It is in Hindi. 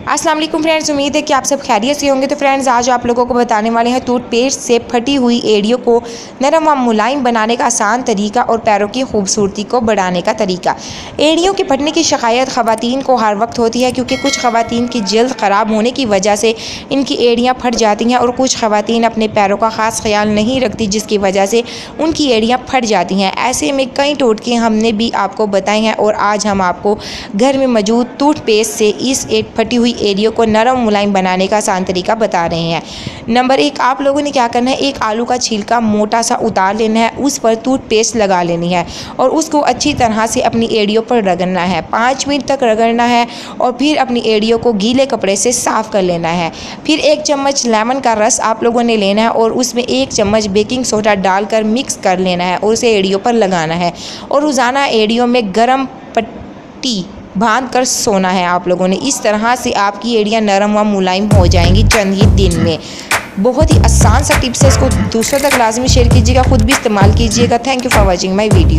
अस्सलाम वालेकुम फ्रेंड्स, उम्मीद है कि आप सब खैरियत से होंगे। तो फ्रेंड्स, आज आप लोगों को बताने वाले हैं टूथपेस्ट से फटी हुई एड़ियों को नरम व मुलायम बनाने का आसान तरीका और पैरों की खूबसूरती को बढ़ाने का तरीका। एड़ियों के फटने की शिकायत ख़वातीन को हर वक्त होती है, क्योंकि कुछ ख़वातीन की जल्द ख़राब होने की वजह से इनकी एड़ियाँ फट जाती हैं और कुछ ख़वातीन अपने पैरों का ख़ास ख्याल नहीं रखती, जिसकी वजह से उनकी एड़ियाँ फट जाती हैं। ऐसे में कई टोटके हमने भी आपको बताए हैं और आज हम आपको घर में मौजूद टूथपेस्ट से इस एक फटी हुई एड़ियों को नरम मुलायम बनाने का आसान तरीका बता रहे हैं। नंबर 1, आप लोगों ने क्या करना है, एक आलू का छिलका मोटा सा उतार लेना है, उस पर टूथपेस्ट लगा लेनी है और उसको अच्छी तरह से अपनी एड़ियों पर रगड़ना है। 5 मिनट तक रगड़ना है और फिर अपनी एड़ियों को गीले कपड़े से साफ़ कर लेना है। फिर 1 चम्मच लेमन का रस आप लोगों ने लेना है और उसमें 1 चम्मच बेकिंग सोडा डालकर मिक्स कर लेना है और उसे एड़ियों पर लगाना है और रोज़ाना एड़ियों में गर्म पट्टी बांध कर सोना है आप लोगों ने। इस तरह से आपकी एड़ियाँ नरम व मुलायम हो जाएंगी चंद ही दिन में। बहुत ही आसान सा टिप्स है, इसको दूसरों तक लाजमी शेयर कीजिएगा, खुद भी इस्तेमाल कीजिएगा। Thank you for watching my video.